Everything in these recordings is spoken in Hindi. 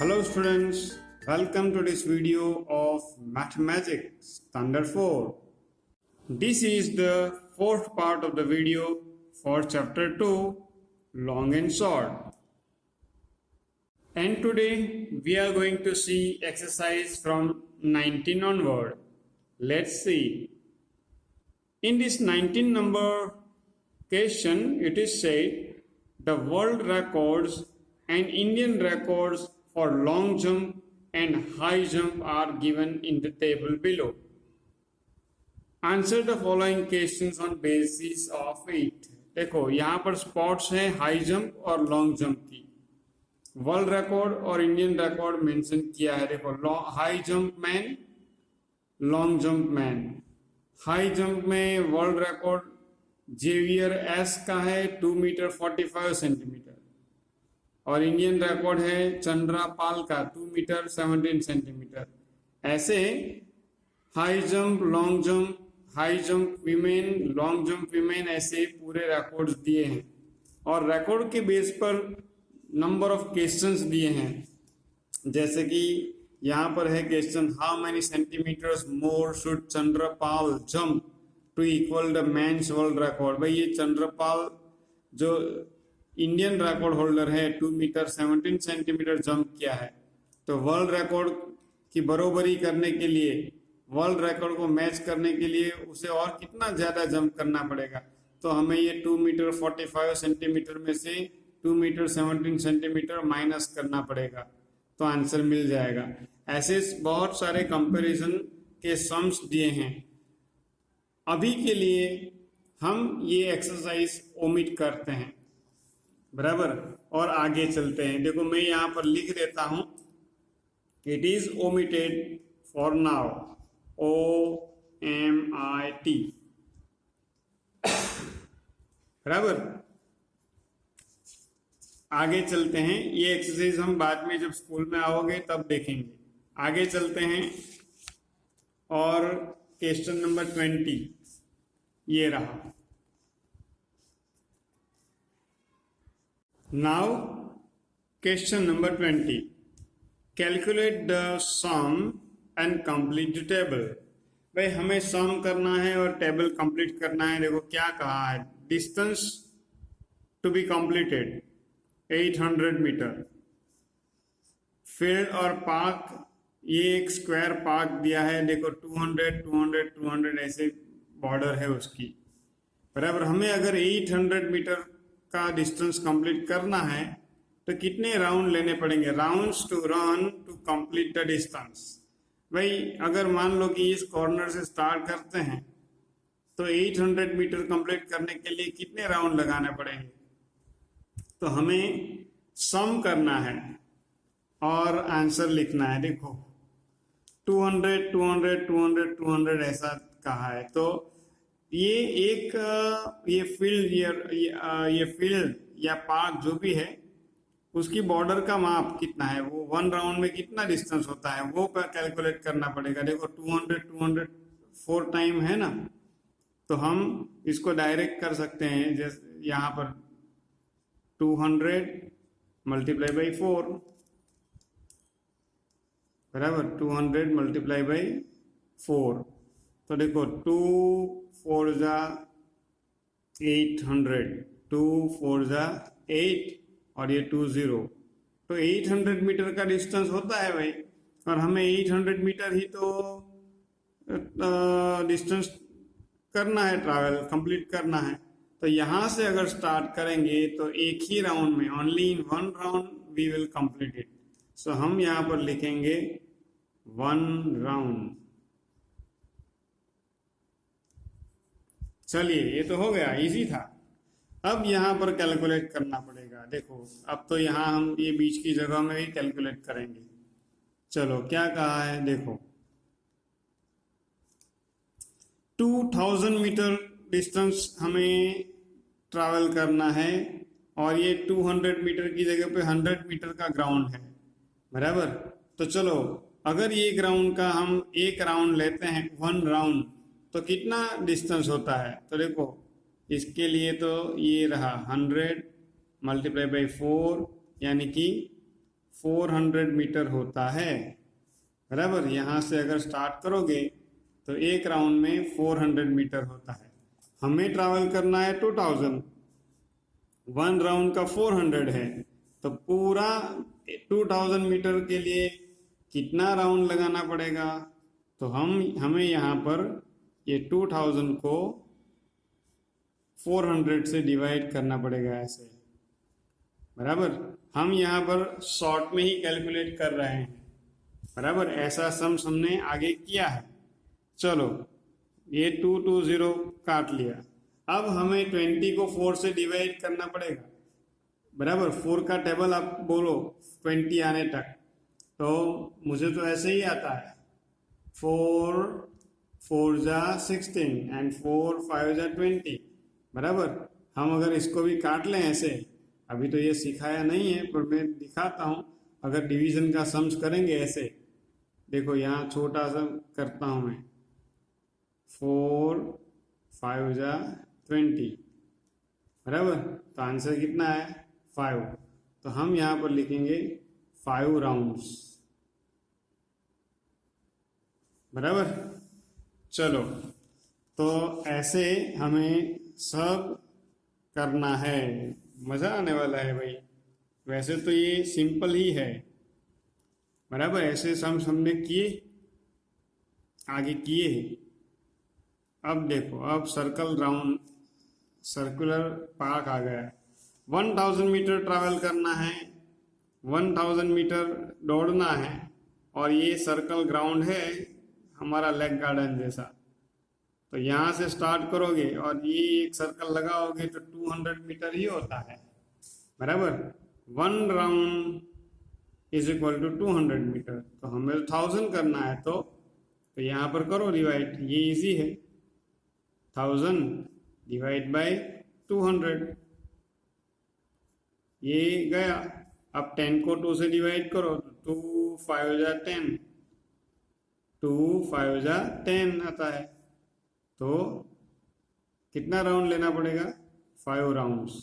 Hello students, welcome to this video of Mathematics Standard 4. This is the fourth part of the video for chapter 2, long and short. And today we are going to see exercise from 19 onward. Let's see. In this 19 number question, it is said the world records and Indian records for long jump and high jump are given in the table below. Answer the following questions on basis of it. देखो यहाँ पर स्पॉट्स हैं हाई जंप और लॉन्ग जंप की. वर्ल्ड रिकॉर्ड और इंडियन रिकॉर्ड मेंशन किया है. देखो high jump man, long jump man. High jump में वर्ल्ड रिकॉर्ड जेवियर एस का है 2 मीटर 45 सेंटीमीटर और इंडियन रिकॉर्ड है चंद्रा पाल का 2 मीटर 17 सेंटीमीटर. ऐसे high jump, long jump, high jump women, long jump women, ऐसे पूरे रिकॉर्ड्स दिए हैं और रिकॉर्ड के बेस पर नंबर ऑफ क्वेश्चंस दिए हैं. जैसे कि यहाँ पर है question how many centimetres more should Chandrapal jump to equal the men's world record. भाई ये चंद्रपाल जो इंडियन रिकॉर्ड होल्डर है 2 मीटर 17 सेंटीमीटर जंप किया है, तो वर्ल्ड रिकॉर्ड की बरोबरी करने के लिए, वर्ल्ड रिकॉर्ड को मैच करने के लिए उसे और कितना ज़्यादा जंप करना पड़ेगा. तो हमें ये 2 मीटर 45 सेंटीमीटर में से 2 मीटर 17 सेंटीमीटर माइनस करना पड़ेगा, तो आंसर मिल जाएगा. ऐसे बहुत सारे कंपैरिजन के सम्स दिए हैं. अभी के लिए हम ये एक्सरसाइज ओमिट करते हैं, बराबर, और आगे चलते हैं. देखो मैं यहाँ पर लिख देता हूं, it is omitted for now, OMIT, बराबर. आगे चलते हैं. ये एक्सरसाइज हम बाद में जब स्कूल में आओगे तब देखेंगे. आगे चलते हैं और क्वेश्चन नंबर 20 ये रहा. Now question number 20. Calculate the sum and complete the table. भाई हमें सम करना है और टेबल कंप्लीट करना है. देखो क्या कहा है, distance to be completed 800 metre. Field और पार्क, ये एक स्क्वायर पार्क दिया है. देखो 200 200 200 ऐसे बॉर्डर है उसकी, बराबर. हमें अगर 800 मीटर का डिस्टेंस कंप्लीट करना है तो कितने राउंड लेने पड़ेंगे, rounds to run to complete the distance. भाई अगर मान लो कि इस कॉर्नर से स्टार्ट करते हैं तो 800 मीटर कंप्लीट करने के लिए कितने राउंड लगाने पड़ेंगे. तो हमें सम करना है और आंसर लिखना है. देखो 200 200 200 200 ऐसा कहा है. तो ये एक ये फील्ड या पार्क जो भी है उसकी बॉर्डर का माप कितना है, वो 1 राउंड में कितना डिस्टेंस होता है वो कैलकुलेट करना पड़ेगा. देखो 200 200 4 टाइम है ना, तो हम इसको डायरेक्ट कर सकते हैं. जैसे यहाँ पर 200 मल्टीप्लाई बाई 4, बराबर. 200 मल्टीप्लाई बाई 4. तो देखो 2 4 जा 800, 2 4 जा 8 और ये 20, तो 800 मीटर का डिस्टेंस होता है भाई. और हमें 800 मीटर ही तो डिस्टेंस करना है, ट्रैवल कंप्लीट करना है. तो यहाँ से अगर स्टार्ट करेंगे तो एक ही राउंड में, only in 1 round we will complete it. So हम यहाँ पर लिखेंगे 1 राउंड. चलिए ये तो हो गया, इजी था. अब यहाँ पर कैलकुलेट करना पड़ेगा. देखो अब तो यहाँ हम ये बीच की जगह में भी कैलकुलेट करेंगे. चलो क्या कहा है, देखो 2000 मीटर डिस्टेंस हमें ट्रैवल करना है और ये 200 मीटर की जगह पे 100 मीटर का ग्राउंड है, बराबर. तो चलो अगर ये ग्राउंड का हम एक राउंड लेते हैं, 1 राउंड, तो कितना डिस्टेंस होता है. तो देखो इसके लिए तो ये रहा 100 मल्टीप्लाई बाई 4 यानी कि 400 मीटर होता है। बराबर, यहाँ से अगर स्टार्ट करोगे तो एक राउंड में 400 मीटर होता है। हमें ट्रैवल करना है 2000, वन राउंड का 400 है, तो पूरा 2000 मीटर के लिए कितना राउंड लगाना पड़ेगा? तो हमें यहाँ पर ये 2000 को 400 से डिवाइड करना पड़ेगा ऐसे। बराबर, हम यहाँ पर शॉर्ट में ही कैलकुलेट कर रहे हैं। बराबर, ऐसा सम्स हमने आगे किया है। चलो, ये 220 काट लिया। अब हमें 20 को 4 से डिवाइड करना पड़ेगा। बराबर, 4 का टेबल आप बोलो 20 आने तक, तो मुझे तो ऐसे ही आता है, 4 4 जा 16 एंड 4 5 जा 20। बराबर, हम अगर इसको भी काट लें ऐसे, अभी तो ये सिखाया नहीं है पर मैं दिखाता हूँ। अगर डिवीजन का सम्स करेंगे ऐसे, देखो यहाँ छोटा सा करता हूँ मैं, 4 5 जा 20। बराबर, तो आंसर कितना है? 5। तो हम यहाँ पर लिखेंगे 5 राउंड्स। बराबर, चलो, तो ऐसे हमें सब करना है। मज़ा आने वाला है भाई। वैसे तो ये सिंपल ही है। बराबर, ऐसे सम्स हमने किए, आगे किए। अब देखो, अब सर्कुलर पार्क आ गया है। 1000 मीटर ट्रैवल करना है, 1000 मीटर दौड़ना है, और ये सर्कल ग्राउंड है हमारा लेक गार्डन जैसा। तो यहाँ से स्टार्ट करोगे और ये एक सर्कल लगाओगे तो 200 मीटर ही होता है। बराबर, 1 round is equal to 200 metre. तो हमें 1000 करना है, तो यहाँ पर करो डिवाइड, ये इजी है। 1000 डिवाइड बाय 200, ये गया। अब 10 को 2 से डिवाइड करो तो 2 5 जा 10, 2 5 जा 10 आता है। तो कितना राउंड लेना पड़ेगा? 5 राउंड्स।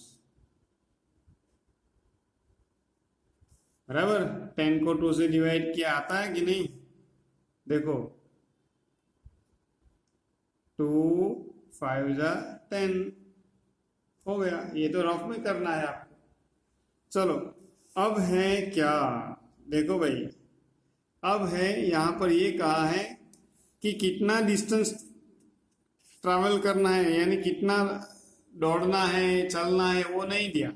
बराबर, 10 को 2 से डिवाइड किया आता है कि नहीं? देखो, 2 5 जा 10 हो गया। ये तो रफ में करना है आपको। चलो, अब है क्या? देखो भाई, अब है यहाँ पर ये कहा है कि कितना डिस्टेंस ट्रैवल करना है, यानी कितना दौड़ना है, चलना है, वो नहीं दिया,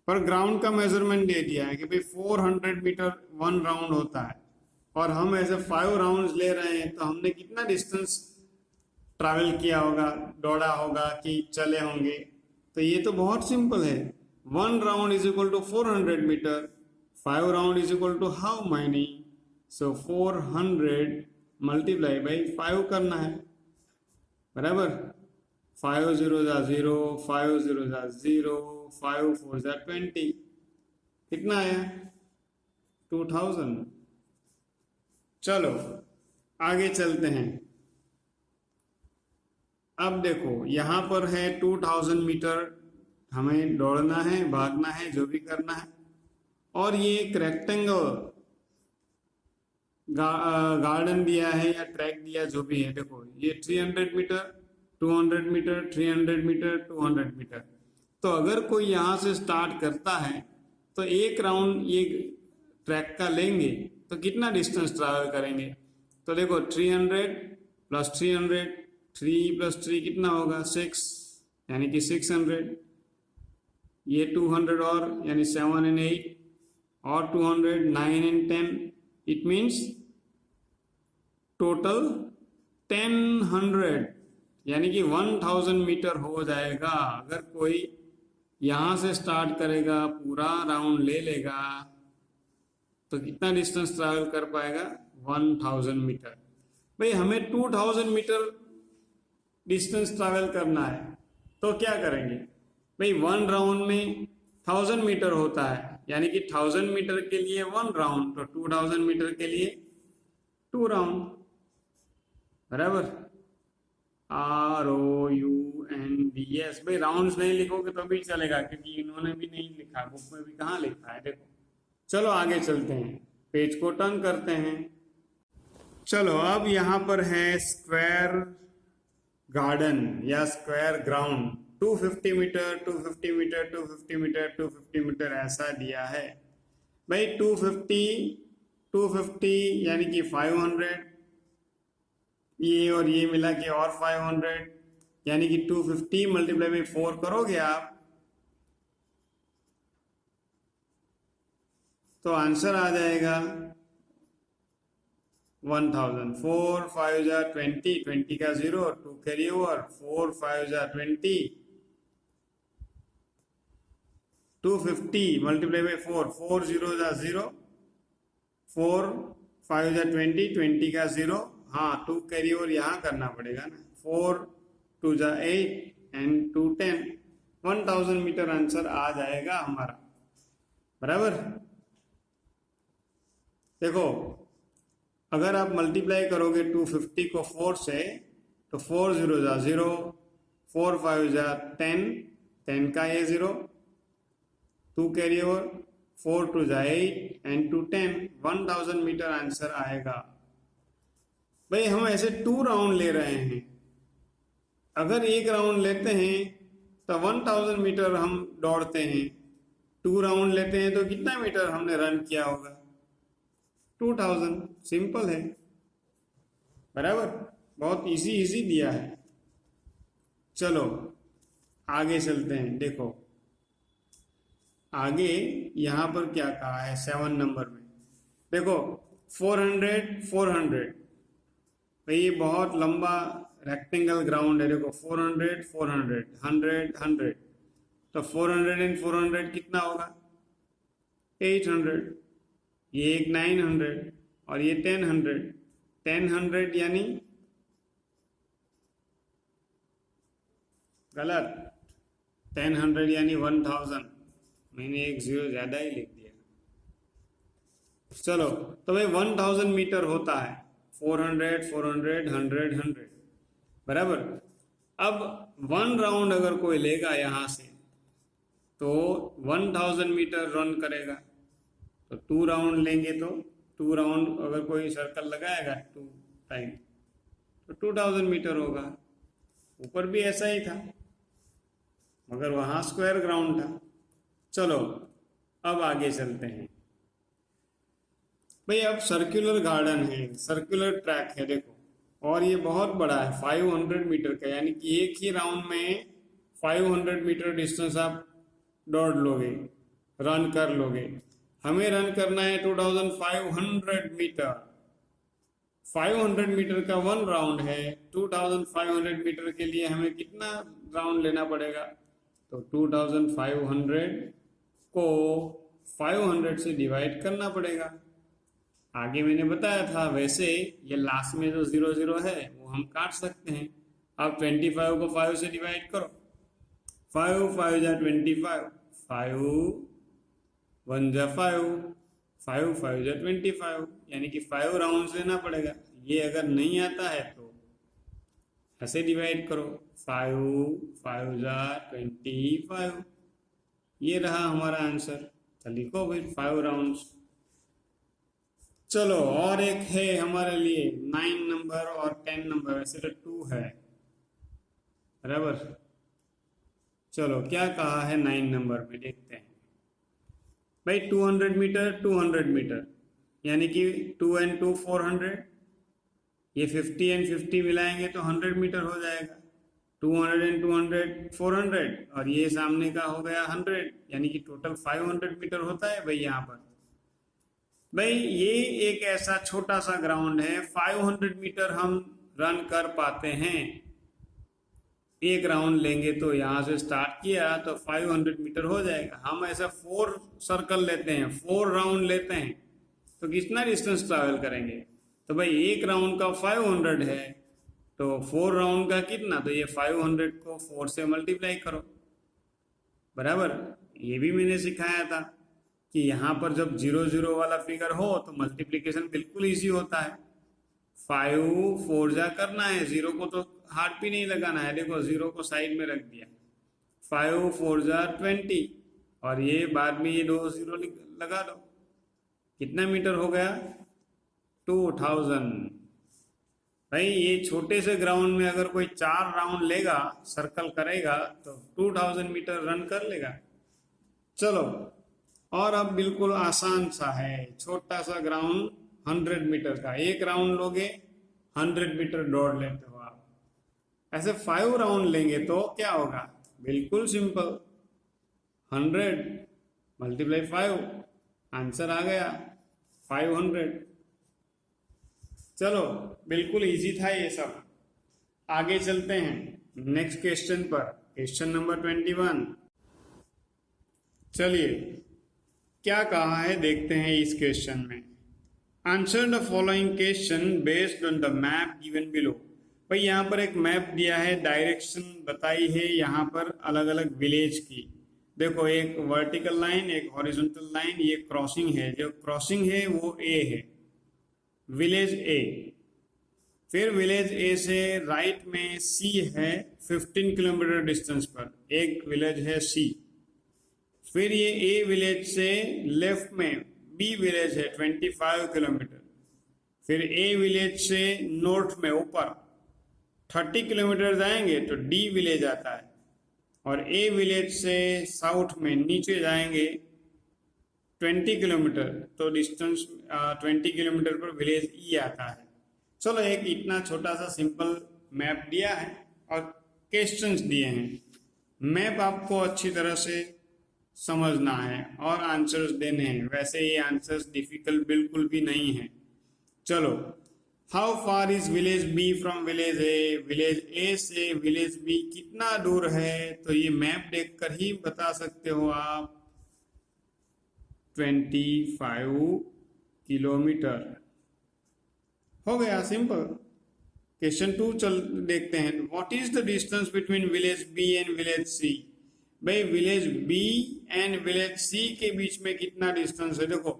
पर ग्राउंड का मेजरमेंट दे दिया है कि भाई 400 मीटर 1 राउंड होता है, और हम ऐसे 5 राउंड्स ले रहे हैं। तो हमने कितना डिस्टेंस ट्रैवल किया होगा, दौड़ा होगा कि चले होंगे? तो ये तो बहुत सिंपल है। 1 round is equal to 400 metre, 5 round is equal to how many? So 400 multiply by 5 करना है। बराबर, 5 0 जा 0, 5 0 जा 0, 5 4 जा 20। कितना आया? 2000। चलो, आगे चलते हैं। अब देखो, यहाँ पर है 2000 मीटर हमें दौड़ना है, भागना है, जो भी करना है। और ये एक रेक्टेंगल गार्डन दिया है या ट्रैक दिया, जो भी है। देखो, ये 300 मीटर, 200 मीटर, 300 मीटर, 200 मीटर। तो अगर कोई यहाँ से स्टार्ट करता है तो एक राउंड ये ट्रैक का लेंगे तो कितना डिस्टेंस ट्रैवल करेंगे? तो देखो, 300 प्लस 300, 3 प्लस 3 कितना होगा? 6, यानी कि 600। ये 200 और, यानी 7 and 8 और 200, 9 and 10। इट मीन्स टोटल 1000, यानी कि 1000 मीटर हो जाएगा। अगर कोई यहाँ से स्टार्ट करेगा, पूरा राउंड ले लेगा, तो कितना डिस्टेंस ट्रैवल कर पाएगा? 1000 मीटर। भाई, हमें 2000 मीटर डिस्टेंस ट्रैवल करना है, तो क्या करेंगे? भाई, 1 राउंड में 1000 मीटर होता है, यानी कि 1000 मीटर के लिए 1 राउंड, तो 2000 मीटर के लिए 2 राउंड। बराबर, ROUNDS। भाई, राउंड्स नहीं लिखोगे तो भी चलेगा, क्योंकि इन्होंने भी नहीं लिखा, बुक में भी कहाँ लिखा है। देखो, चलो आगे चलते हैं, पेज को टर्न करते हैं। चलो अब यहाँ पर है स्क्वायर गार्डन या square ground, 250 metre 250 metre 250 metre 250 metre ऐसा दिया है भाई। 250 यानी कि 500, ये और ये मिला के और 500, यानी कि 250 मल्टीप्लाई बाई 4 करोगे आप तो आंसर आ जाएगा 1000। 4 5 जा 20, 20 का 0, 2 कैरी ओवर, 4 5 जा 20, 250 मल्टीप्लाई बाई 4, 4 0 जा 0, 4 5 जा 20, 20 का 0, हाँ 2 कैरी ओवर यहाँ करना पड़ेगा ना, 4 2 जा 8 एंड 2 10, 1000 मीटर आंसर आ जाएगा हमारा। बराबर। देखो अगर आप मल्टीप्लाई करोगे 250 को 4 से तो 4 0 जा 0, 4 5 जा 10, 10 का ये 0, 2 कैरी ओवर, 4 2 जा 8 एंड 2 10, 1000 मीटर आंसर आएगा। भाई हम ऐसे 2 राउंड ले रहे हैं, अगर एक राउंड लेते हैं तो 1000 मीटर हम दौड़ते हैं, 2 राउंड लेते हैं तो कितना मीटर हमने रन किया होगा? 2000। सिंपल है। बराबर, बहुत इजी दिया है। चलो आगे चलते हैं। देखो आगे यहाँ पर क्या कहा है 7 नंबर में। देखो 400 भाई ये बहुत लंबा रेक्टेंगल ग्राउंड है। देखो 400 400 100 100, तो 400 एंड 400 कितना होगा? 800। ये एक 900 और ये 1000, 1000 यानी गलत, 1000 यानी 1000, मैंने एक 0 ज्यादा ही लिख दिया। चलो तो भाई 1000 मीटर होता है 400 400 100 100। बराबर। अब 1 राउंड अगर कोई लेगा यहाँ से तो 1000 मीटर रन करेगा, तो 2 राउंड लेंगे तो 2 राउंड अगर कोई सर्कल लगाएगा 2 टाइम तो 2000 मीटर होगा। ऊपर भी ऐसा ही था मगर वहाँ स्क्वायर ग्राउंड था। चलो अब आगे चलते हैं। भाई अब सर्कुलर गार्डन है, सर्कुलर ट्रैक है देखो, और ये बहुत बड़ा है 500 मीटर का, यानी कि एक ही राउंड में 500 मीटर डिस्टेंस आप दौड़ लोगे, रन कर लोगे। हमें रन करना है 2500 मीटर। 500 मीटर का 1 राउंड है, 2500 मीटर के लिए हमें कितना राउंड लेना पड़ेगा? तो 2500 को 500 से डिवाइड करना पड़ेगा। आगे मैंने बताया था, वैसे ये लास्ट में जो 0 0 है वो हम काट सकते हैं। अब 25 को 5 से डिवाइड करो, 5 5 जा 25, 5 1 जा 5, 5 5 जा 25, यानी कि 5 राउंड लेना पड़ेगा। ये अगर नहीं आता है तो ऐसे डिवाइड करो, 5 5 जा 25, ये रहा हमारा आंसर। तो लिखो भाई 5 राउंड्स। चलो और एक है हमारे लिए 9 नंबर और 10 नंबर, वैसे तो 2 है। बराबर। चलो क्या कहा है 9 नंबर में, देखते हैं भाई। 200 मीटर 200 मीटर, यानी कि 2 एंड 2 400, ये 50 एंड 50 मिलाएंगे तो 100 मीटर हो जाएगा। 200 एंड 200 400, और ये सामने का हो गया 100, यानी कि टोटल 500 मीटर होता है भाई यहाँ पर। भाई ये एक ऐसा छोटा सा ग्राउंड है, 500 मीटर हम रन कर पाते हैं। एक राउंड लेंगे तो यहाँ से स्टार्ट किया तो 500 मीटर हो जाएगा। हम ऐसा 4 सर्कल लेते हैं, 4 राउंड लेते हैं तो कितना डिस्टेंस ट्रैवल करेंगे? तो भाई एक राउंड का 500 है तो 4 राउंड का कितना? तो ये 500 को 4 से मल्टीप्लाई करो। बराबर। ये भी मैंने सिखाया था कि यहाँ पर जब 0 0 वाला फिगर हो तो मल्टीप्लिकेशन बिल्कुल इजी होता है। 5 4 जा करना है, 0 को तो हाथ भी नहीं लगाना है। देखो 0 को साइड में रख दिया, 5 4 जा 20, और ये बाद में ये 2 0 लगा दो, कितना मीटर हो गया? 2000। भाई ये छोटे से ग्राउंड में अगर कोई 4 राउंड लेगा, सर्कल करेगा, तो 2000 मीटर रन कर लेगा। चलो, और अब बिल्कुल आसान सा है, छोटा सा ग्राउंड 100 मीटर का। एक राउंड लोगे 100 मीटर दौड़ लेते हो आप। ऐसे 5 राउंड लेंगे तो क्या होगा? बिल्कुल सिंपल, 100 मल्टीप्लाई 5, आंसर आ गया 500। चलो, बिल्कुल इजी था ये सब। आगे चलते हैं नेक्स्ट क्वेश्चन पर, क्वेश्चन नंबर 21। चलिए, क्या कहा है देखते हैं इस क्वेश्चन में। Answer the following question based on the map given below. भाई यहाँ पर एक मैप दिया है, डायरेक्शन बताई है यहाँ पर अलग अलग विलेज की। देखो, एक वर्टिकल लाइन, एक हॉरिजॉन्टल लाइन, ये क्रॉसिंग है। जो क्रॉसिंग है वो ए है, विलेज ए। फिर विलेज ए से राइट में सी है, 15 किलोमीटर डिस्टेंस पर एक विलेज है सी। फिर ये ए विलेज से लेफ्ट में बी विलेज है 25 किलोमीटर। फिर ए विलेज से नॉर्थ में ऊपर 30 किलोमीटर जाएंगे तो डी विलेज आता है। और ए विलेज से साउथ में नीचे जाएंगे 20 किलोमीटर, तो डिस्टेंस 20 किलोमीटर पर विलेज ई आता है। चलो, एक इतना छोटा सा सिंपल मैप दिया है और क्वेश्चंस दिए हैं। मैप आपको अच्छी तरह से समझना है और आंसर्स देने हैं। वैसे ये आंसर्स डिफिकल्ट बिल्कुल भी नहीं है। चलो, how far is village B from village A? Village A से विलेज बी कितना दूर है? तो ये मैप देखकर ही बता सकते हो आप, 25 किलोमीटर। हो गया सिंपल। क्वेश्चन 2 चल देखते हैं। What is the distance between village B and village C? भाई, village B and village C के बीच में कितना डिस्टेंस है? देखो,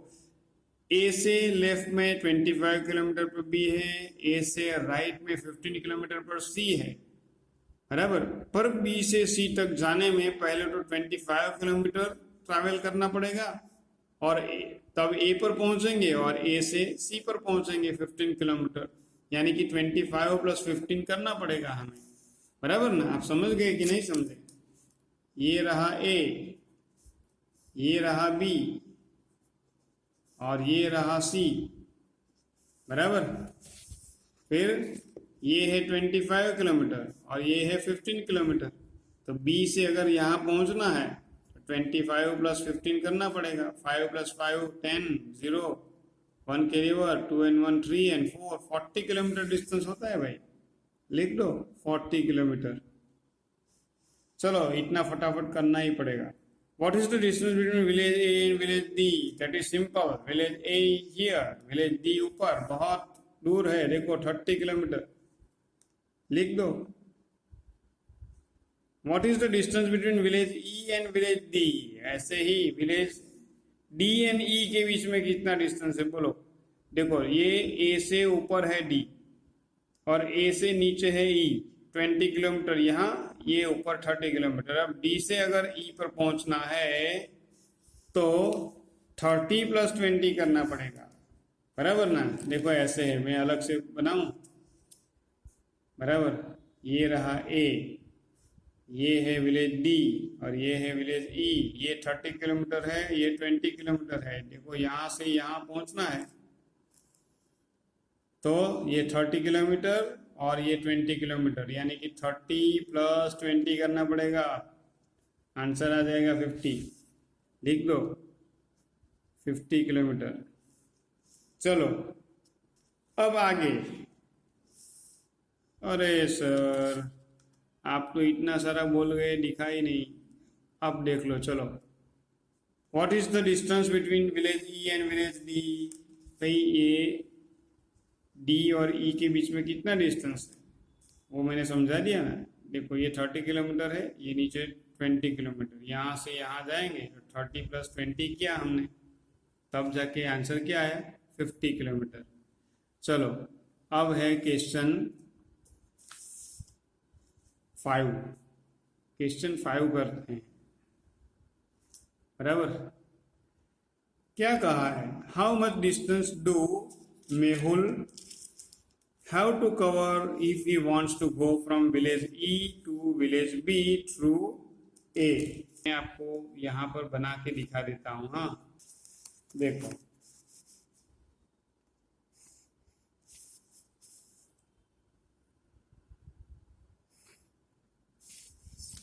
ए से लेफ्ट में 25 किलोमीटर पर बी है, ए से राइट में 15 किलोमीटर पर सी है, बराबर। पर बी से सी तक जाने में पहले तो 25 किलोमीटर ट्रैवल करना पड़ेगा और तब ए पर पहुंचेंगे, और ए से सी पर पहुंचेंगे 15 किलोमीटर, यानी कि 25 + 15 करना पड़ेगा हमें, बराबर ना? आप समझ गए कि नहीं समझे? ये रहा ए, ये रहा बी, और ये रहा सी, बराबर। फिर ये है 25 किलोमीटर और ये है 15 किलोमीटर। तो बी से अगर यहाँ पहुंचना है तो 25 + 15 करना पड़ेगा। 5 + 5 10, 0, 1 carry over, 2 and 1 3 and 4, 40 kilometre distance होता है भाई। लिख दो 40 किलोमीटर। चलो, इतना फटाफट करना ही पड़ेगा। What is the distance between village A and village D? That is simple. Village A here, village D ऊपर, बहुत दूर है, देखो 30 किलोमीटर। लिख दो। What is the distance between village E and village D? ऐसे ही village D and E के बीच में कितना डिस्टेंस है बोलो। देखो, ये A से ऊपर है D और A से नीचे है E, 20 किलोमीटर यहाँ, ये ऊपर 30 किलोमीटर। अब डी से अगर ई पर पहुंचना है तो 30 + 20 करना पड़ेगा, बराबर ना? देखो, ऐसे है, मैं अलग से बनाऊं, बराबर। ये रहा ए, ये है विलेज डी और ये है विलेज ई। ये 30 किलोमीटर है, ये 20 किलोमीटर है। देखो, यहाँ से यहाँ पहुंचना है तो ये 30 किलोमीटर और ये 20 किलोमीटर, यानी कि 30 + 20 करना पड़ेगा। आंसर आ जाएगा 50। लिख दो 50 किलोमीटर। चलो, अब आगे। अरे सर, आप तो इतना सारा बोल गए, दिखाई नहीं। अब देख लो, चलो। What is the distance between village E and village D? भाई, ये डी और ई के बीच में कितना डिस्टेंस है वो मैंने समझा दिया ना। देखो, ये 30 किलोमीटर है, ये नीचे 20 किलोमीटर। यहाँ से यहाँ जाएंगे तो 30 + 20 किया हमने, तब जाके आंसर क्या आया? 50 किलोमीटर। चलो, अब है क्वेश्चन 5। क्वेश्चन 5 करते हैं, बराबर। क्या कहा है, how much distance do Mehul have to cover if he wants to go from village E to village B through A. मैं आपको यहाँ पर बना के दिखा देता हूँ। हाँ देखो,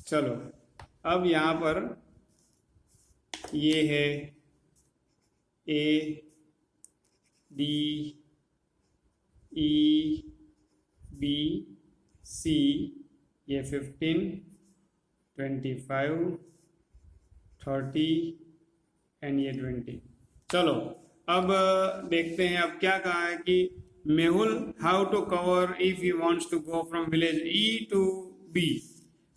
चलो अब यहाँ पर ये है A D E B C, ये 15 25 30 एंड ये 20। चलो अब देखते हैं, अब क्या कहा है कि Mehul how to cover if he wants to go from village E to B.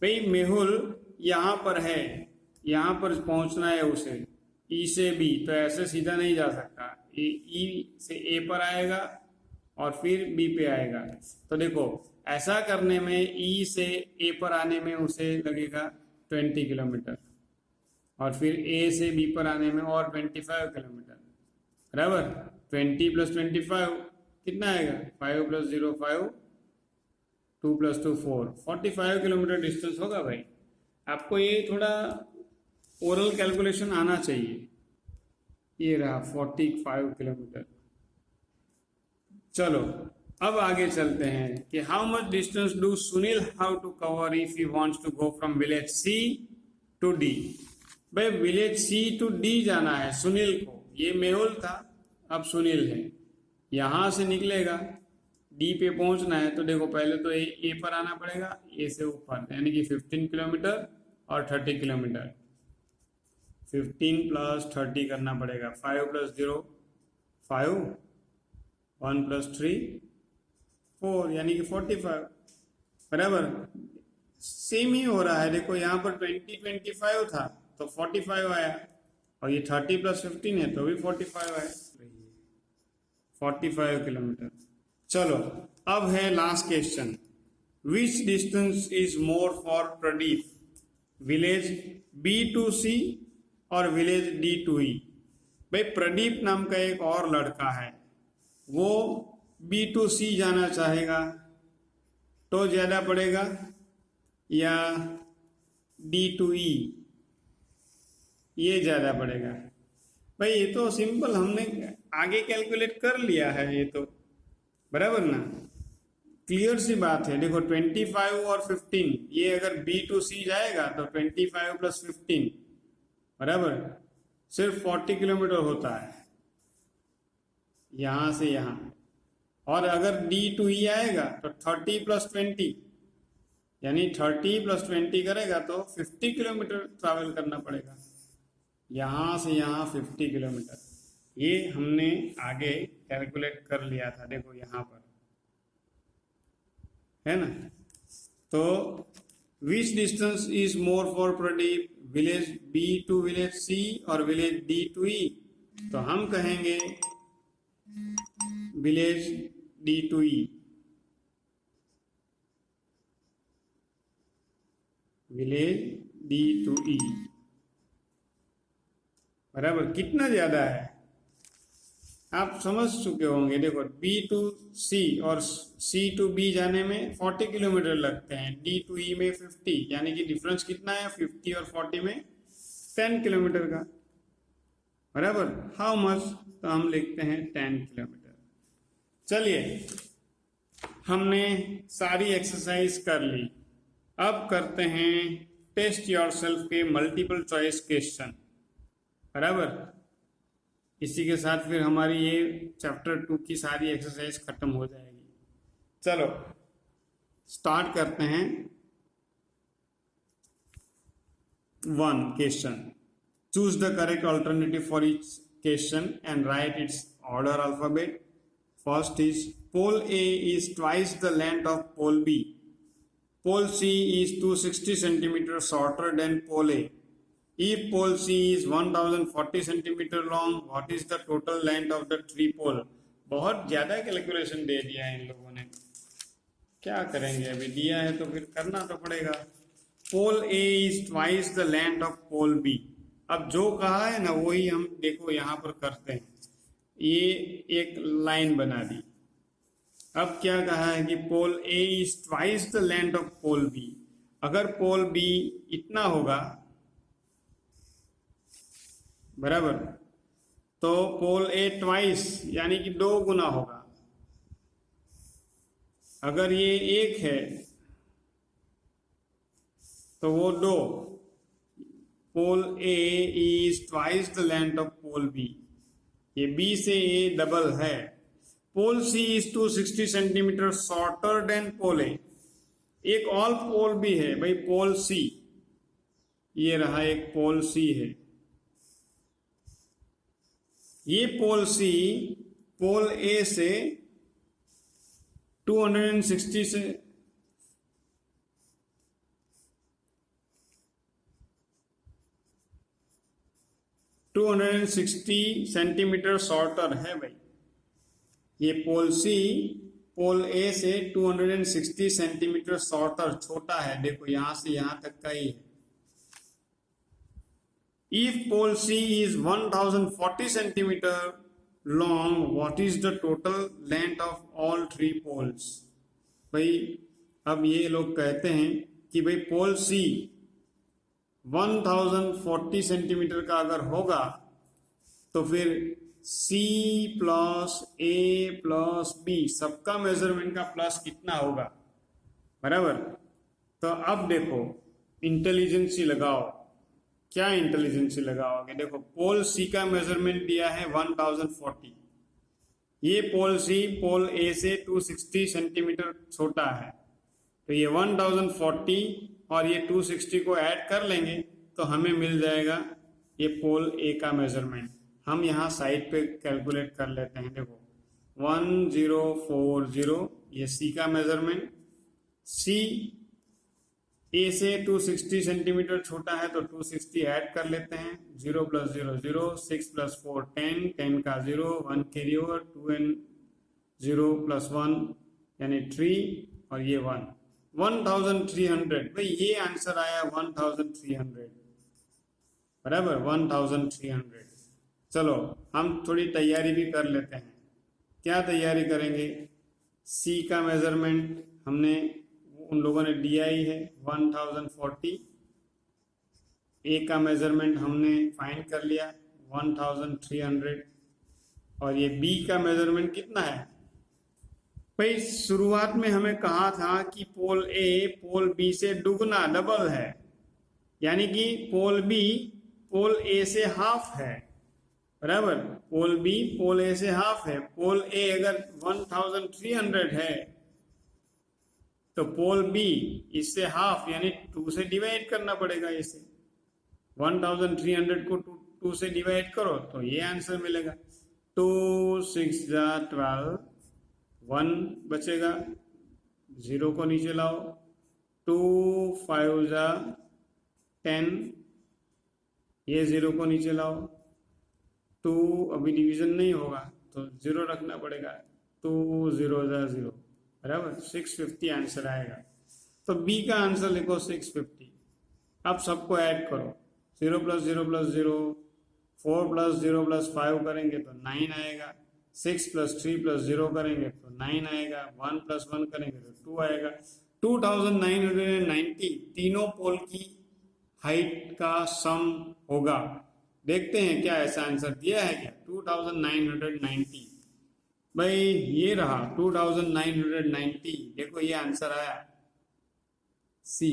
भाई मेहुल यहाँ पर है, यहाँ पर पहुंचना है उसे ई से बी, तो ऐसे सीधा नहीं जा सकता, ई से ए पर आएगा और फिर बी पे आएगा। तो देखो ऐसा करने में ई से ए पर आने में उसे लगेगा 20 किलोमीटर और फिर ए से बी पर आने में और 25 किलोमीटर, बराबर। 20 + 25 कितना आएगा, 5 + 0 5, 2 + 2 4, 45 किलोमीटर डिस्टेंस होगा। भाई आपको ये थोड़ा ओरल कैलकुलेशन आना चाहिए। ये रहा 45 किलोमीटर। चलो अब आगे चलते हैं कि how much distance do Sunil how to cover if he wants to go from village C to D. भाई विलेज सी टू डी जाना है सुनील को, ये मेहुल था अब सुनील है, यहां से निकलेगा डी पे पहुंचना है। तो देखो पहले तो ए पर आना पड़ेगा, ए से ऊपर, यानी कि 15 किलोमीटर और 30 किलोमीटर, 15 + 30 करना पड़ेगा, 5 + 0 5, 1 + 3 4, यानी कि 45, बराबर। सेम ही हो रहा है, देखो यहाँ पर 20 25 था तो 45 आया, और ये 30 + 15 है तो भी 45 आया, 45 किलोमीटर। चलो अब है last question, which distance is more for Pradeep, village B to C और विलेज डी टू ई। भाई प्रदीप नाम का एक और लड़का है, वो बी टू सी जाना चाहेगा तो ज्यादा पड़ेगा या डी टू ई ये ज्यादा पड़ेगा। भाई ये तो सिंपल, हमने आगे कैलकुलेट कर लिया है ये तो, बराबर ना, क्लियर सी बात है। देखो 25 और 15, ये अगर बी टू सी जाएगा तो 25 + 15 बराबर सिर्फ 40 किलोमीटर होता है यहां से यहां, और अगर डी टू ई आएगा तो 30 + 20, यानी 30 + 20 करेगा तो 50 किलोमीटर ट्रैवल करना पड़ेगा, यहां से यहां 50 किलोमीटर। ये हमने आगे कैलकुलेट कर लिया था, देखो यहाँ पर है ना। तो which distance is more for Pradeep, village B to village C और विलेज डी टू ई। तो हम कहेंगे village D to E, village D to E, बराबर। कितना ज्यादा है आप समझ चुके होंगे। देखो बी टू सी और सी टू बी जाने में 40 किलोमीटर लगते हैं, डी टू ई में 50, यानी कि डिफरेंस कितना है 50 और 40 में 10 किलोमीटर का, बराबर। हाउ मच, तो हम लिखते हैं 10 किलोमीटर। चलिए हमने सारी एक्सरसाइज कर ली, अब करते हैं टेस्ट योरसेल्फ के मल्टीपल चॉइस क्वेश्चन, बराबर। इसी के साथ फिर हमारी ये चैप्टर 2 की सारी एक्सरसाइज खत्म हो जाएगी। चलो स्टार्ट करते हैं। 1 question, choose the correct alternative for each question and write its order alphabet. First is pole A is twice the length of pole B, pole C is 260 centimetre shorter than pole A. If pole C is 1040 centimeter long, what is the total length of the three pole? बहुत ज्यादा कैलकुलेशन दे दिया है इन लोगों ने, क्या करेंगे, अभी दिया है तो फिर करना तो पड़ेगा। पोल A is twice the length of pole B। अब जो कहा है ना वही हम देखो यहाँ पर करते हैं। ये एक लाइन बना दी। अब क्या कहा है कि pole A is twice the length of pole B. अगर पोल बी इतना होगा बराबर, तो पोल ए ट्वाइस यानी कि 2 गुना होगा। अगर ये 1 है तो वो 2। Pole A is twice the length of pole B. ये बी से ए डबल है। Pole C is 260 centimetre shorter than pole A. एक और पोल भी है भाई, पोल सी। ये रहा एक पोल सी है। ये पोल सी पोल ए से 260 से 260 सेंटीमीटर शॉर्टर है भाई। ये पोल सी पोल ए से 260 सेंटीमीटर शॉर्टर छोटा है। देखो यहां से यहां तक का ही है। If pole C is 1040 centimeter long, what is the total length of all 3 poles? भाई अब ये लोग कहते हैं कि भाई पोल C 1040 सेंटीमीटर का अगर होगा तो फिर C plus A plus B सबका मेजरमेंट का प्लस कितना होगा, बराबर। तो अब देखो इंटेलिजेंसी लगाओ। क्या इंटेलिजेंसी लगाओगे? देखो पोल सी का मेजरमेंट दिया है 1040। ये पोल सी पोल ए से 260 सेंटीमीटर छोटा है, तो ये 1040 और ये 260 को ऐड कर लेंगे तो हमें मिल जाएगा ये पोल ए का मेजरमेंट। हम यहाँ साइड पे कैलकुलेट कर लेते हैं। देखो 1040 ये सी का मेजरमेंट। सी ए से 260 सेंटीमीटर छोटा है तो 260 ऐड कर लेते हैं। 0 + 0 0, 6 + 4 10, 10 का 0, 1 कैरी ओवर, 2 and 0 + 1 यानी 3 और ये 1, 1300। भाई ये आंसर आया 1300, बराबर 1300। चलो हम थोड़ी तैयारी भी कर लेते हैं। क्या तैयारी करेंगे? सी का मेजरमेंट हमने उन लोगों ने दिया ही है 1040। ए का मेजरमेंट हमने फाइंड कर लिया 1300। और ये बी का मेजरमेंट कितना है? भाई शुरुआत में हमें कहा था कि पोल ए पोल बी से दुगना डबल है, यानी कि पोल बी पोल ए से हाफ है, बराबर। पोल बी पोल ए से हाफ है। पोल ए अगर 1300 है तो पोल बी इससे हाफ यानी 2 से डिवाइड करना पड़ेगा। इसे 1300 को 2 से डिवाइड करो तो ये आंसर मिलेगा। 2 6 12, 1 बचेगा, 0 को नीचे लाओ। 2 5 10, ये 0 को नीचे लाओ। 2 अभी डिवीजन नहीं होगा तो 0 रखना पड़ेगा। 2 0 0, बराबर 650 आंसर आएगा। तो बी का आंसर लिखो 650। अब सबको ऐड करो। 0 + 0 + 0, 4 + 0 + 5 करेंगे तो 9 आएगा। 6 + 3 + 0 करेंगे तो 9 आएगा। 1 + 1 करेंगे तो 2 आएगा। 2990 तीनों पोल की हाइट का सम होगा। देखते हैं क्या ऐसा आंसर दिया है क्या? 2990। भाई ये रहा 2990। देखो ये आंसर आया सी।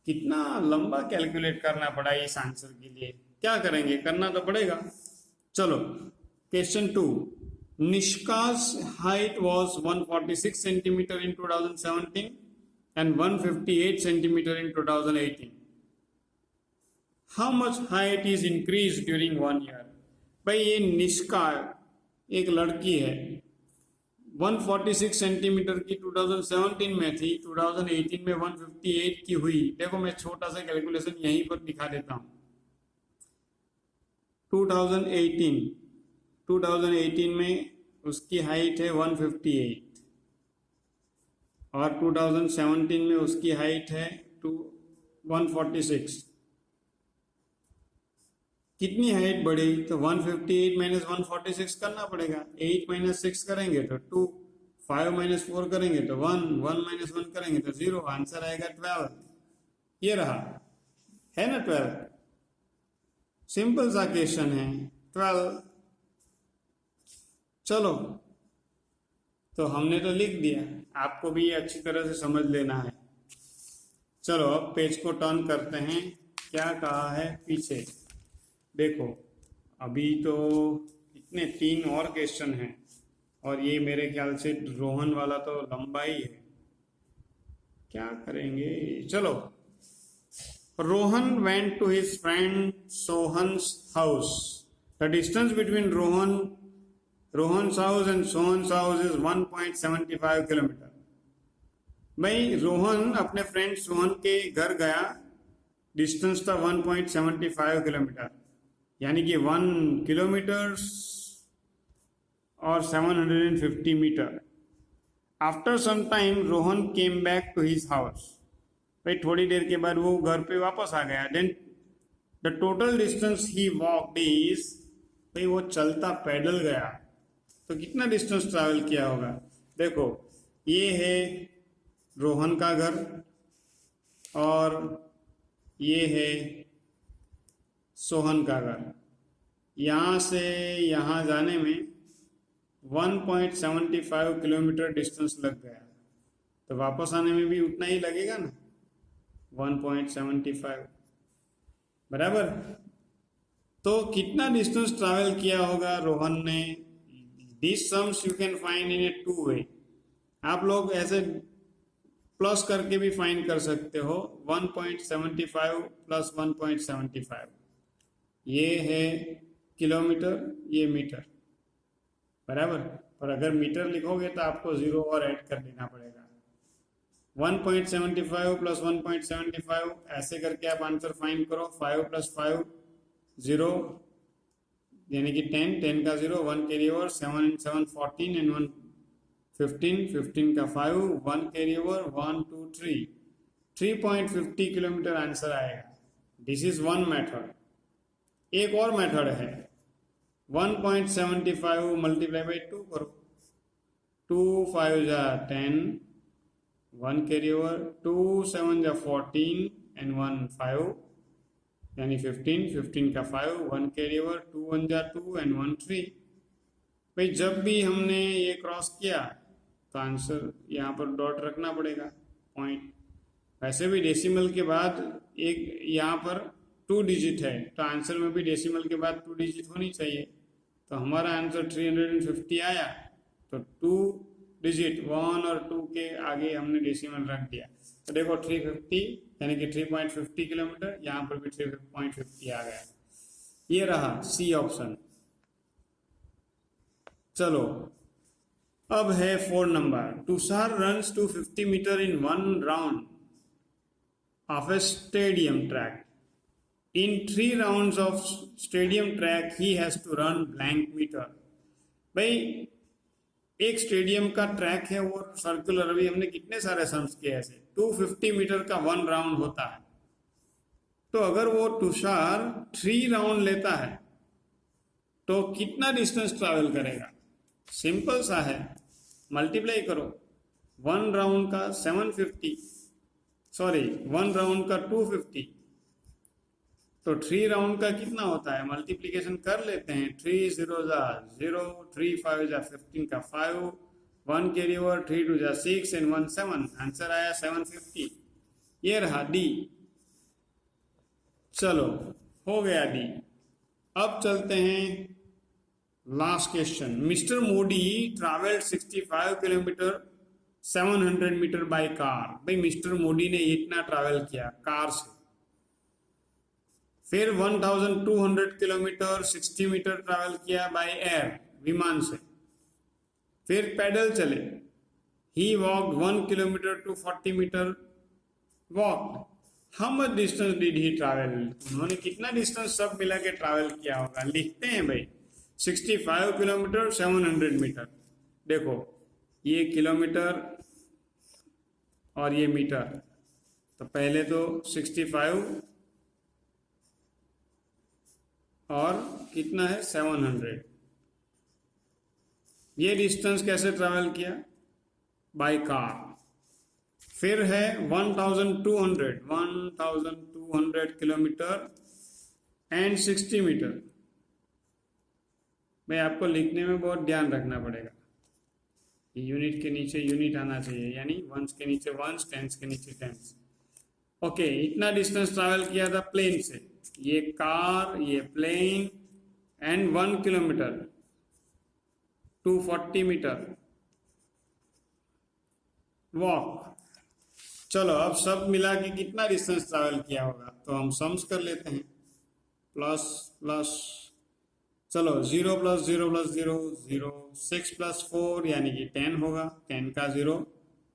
कितना लंबा कैलकुलेट करना पड़ा इस आंसर के लिए। क्या करेंगे, करना तो पड़ेगा। चलो क्वेश्चन 2। निष्का's height was 146 centimetre in 2017 and 158 centimetre in 2018. How much height is increased during 1 year? भाई ये निष्का एक लड़की है, 146 सेंटीमीटर की 2017 में थी, 2018 में 158 की हुई। देखो मैं छोटा सा कैलकुलेशन यहीं पर दिखा देता हूँ। 2018 में उसकी हाइट है 158 और 2017 में उसकी हाइट है 146। कितनी हाइट बढ़ी, तो 158 माइनस 146 करना पड़ेगा। 8 माइनस 6 करेंगे तो 2, 5 माइनस 4 करेंगे तो 1, 1 माइनस 1 करेंगे तो 0, आंसर आएगा 12। ये रहा, है ना 12। सिंपल सा क्वेश्चन है 12। चलो, तो हमने तो लिख दिया, आपको भी अच्छी तरह से समझ लेना है। चलो अब पेज को टर्न करते हैं, क्या कहा है पीछे देखो। अभी तो इतने 3 और क्वेश्चन हैं, और ये मेरे ख्याल से रोहन वाला तो लंबा ही है, क्या करेंगे। चलो, Rohan went to his friend Sohan's house. The distance between Rohan's house and Sohan's house is 1.75 kilometre. भाई रोहन अपने फ्रेंड सोहन के घर गया, डिस्टेंस था 1.75 किलोमीटर, यानी कि 1 किलोमीटर और 750 metre. After some time Rohan came back to his house. भाई थोड़ी देर के बाद वो घर पे वापस आ गया। Then the total distance he walked is, भाई वो चलता पैदल गया, तो कितना डिस्टेंस ट्रैवल किया होगा। देखो, ये है रोहन का घर और ये है सोहन का घर। यहाँ से यहाँ जाने में 1.75 किलोमीटर डिस्टेंस लग गया, तो वापस आने में भी उतना ही लगेगा ना, 1.75 बराबर। तो कितना डिस्टेंस ट्रैवल किया होगा रोहन ने। This sums you can find in a 2 way. आप लोग ऐसे प्लस करके भी फाइंड कर सकते हो, 1.75 प्लस 1.75, ये है किलोमीटर, ये मीटर, बराबर। और अगर मीटर लिखोगे तो आपको 0 और ऐड कर देना पड़ेगा। 1.75 प्लस 1.75 ऐसे करके आप आंसर फाइंड करो। 5 प्लस 5 0, यानी कि 10, 10 का 0, 1 कैरी ओवर, 7 and 7 14 and 1 15, 15 का 5, 1 कैरी ओवर, 1 2 3, 3.50 किलोमीटर आंसर आएगा। This is one method. एक और मेथड है, 1.75 मल्टीप्लाई बाई 2 करो, 2 5 जा 10, 1 कैरी ओवर, 2 7 जा 14 एंड 1 5, यानी 15, 15 का 5, 1 कैरी ओवर, 2 1 जा 2 एंड 1 3। भाई जब भी हमने ये क्रॉस किया तो आंसर यहाँ पर डॉट रखना पड़ेगा, पॉइंट। वैसे भी डेसिमल के बाद एक यहाँ पर 2 डिजिट है, तो आंसर में भी डेसिमल के बाद 2 डिजिट होनी चाहिए। तो हमारा आंसर 350 आया, तो 2 डिजिट 1 और 2 के आगे हमने डेसिमल रख दिया। तो देखो 350 यानी कि 3.50 किलोमीटर, यहाँ पर भी 3.50 आ गया। ये रहा सी ऑप्शन। चलो अब है 4 number. Tushar runs 250 metre in 1 round of a stadium track. In 3 rounds of stadium track, he has to run blank meter. भाई एक स्टेडियम का ट्रैक है वो सर्कुलर, अभी हमने कितने सारे सम्स किए ऐसे, 250 मीटर का 1 राउंड होता है। तो अगर वो तुषार 3 राउंड लेता है तो कितना डिस्टेंस ट्रैवल करेगा। सिंपल सा है, मल्टीप्लाई करो। 1 राउंड का 750, सॉरी 1 राउंड का 250, तो 3 राउंड का कितना होता है, मल्टीप्लीकेशन कर लेते हैं। 3 0 जा 0, 3 5 जा 15 का 5, 1 कैरी ओवर, 3 2 जा 6 एंड 1 7, आंसर आया 750। ये रहा डी। चलो हो गया डी। अब चलते हैं last question. Mister Modi travelled 65 kilometre 700 metre by car. भाई मिस्टर मोदी ने इतना ट्रैवल किया कार से। फिर 1200 किलोमीटर 60 मीटर ट्रैवल किया बाय एयर, विमान से। फिर पैदल चले। He walked 1 kilometre to 40 metre walk. How much distance did he travel. उन्होंने कितना डिस्टेंस सब मिला के ट्रैवल किया होगा, लिखते हैं भाई। 65 किलोमीटर 700 मीटर। देखो ये किलोमीटर और ये मीटर, तो पहले तो 65 और कितना है 700। ये डिस्टेंस कैसे ट्रैवल किया? By car. फिर है 1200 किलोमीटर एंड 60 मीटर। भाई आपको लिखने में बहुत ध्यान रखना पड़ेगा, यूनिट के नीचे यूनिट आना चाहिए, यानी वंस के नीचे वंस, टेंस के नीचे टेंस। ओके, इतना डिस्टेंस ट्रैवल किया था प्लेन से, ये कार, ये plane, and 1 kilometre 240 metre walk. चलो अब सब मिला के कितना डिस्टेंस ट्रैवल किया होगा, तो हम सम्स कर लेते हैं। प्लस प्लस, चलो 0 + 0 + 0 0, 6 + 4 यानी कि 10 होगा, 10 का 0,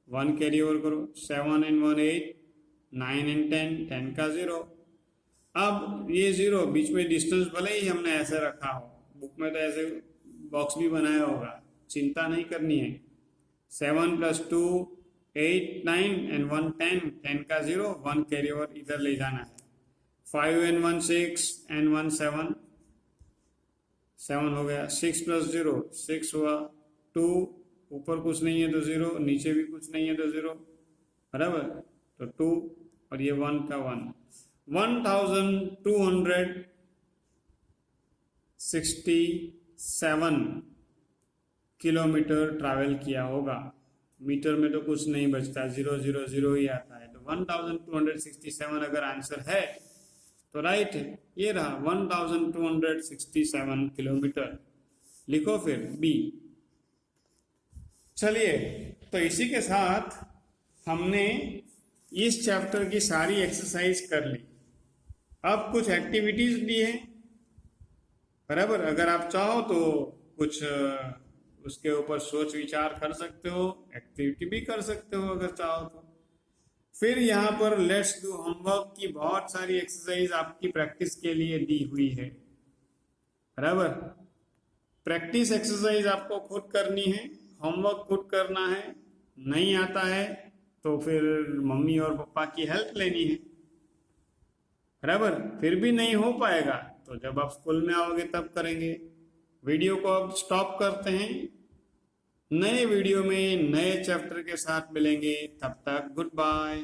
1 कैरी ओवर करो, 7 and 1 8, 9 and 10, 10 का 0। अब ये 0 बीच में डिस्टेंस भले ही हमने ऐसे रखा हो, बुक में तो ऐसे बॉक्स भी बनाया होगा, चिंता नहीं करनी है। 7 + 2 8 9 and 1 10, 10 का 0, 1 कैरी ओवर इधर ले जाना है। 5 and 1 6 and 1 7, 7 हो गया। 6 + 0 6 हुआ, 2 ऊपर कुछ नहीं है तो 0, नीचे भी कुछ नहीं है तो 0, बराबर, तो 2 और ये 1 का 1, 1267 किलोमीटर ट्रैवल किया होगा। मीटर में तो कुछ नहीं बचता, 0 0 0 ही आता है, तो 1267 अगर आंसर है तो राइट है, ये रहा 1267 किलोमीटर। लिखो फिर बी। चलिए, तो इसी के साथ हमने इस चैप्टर की सारी एक्सरसाइज कर ली। अब कुछ एक्टिविटीज भी है, बराबर, अगर आप चाहो तो कुछ उसके ऊपर सोच विचार कर सकते हो, एक्टिविटी भी कर सकते हो अगर चाहो तो। फिर यहाँ पर लेट्स डू होमवर्क की बहुत सारी एक्सरसाइज आपकी प्रैक्टिस के लिए दी हुई है, बराबर। प्रैक्टिस एक्सरसाइज आपको खुद करनी है, होमवर्क खुद करना है। नहीं आता है तो फिर मम्मी और पापा की हेल्प लेनी है, बराबर। फिर भी नहीं हो पाएगा तो जब आप स्कूल में आओगे तब करेंगे। वीडियो को अब स्टॉप करते हैं, नए वीडियो में नए चैप्टर के साथ मिलेंगे, तब तक गुड बाय।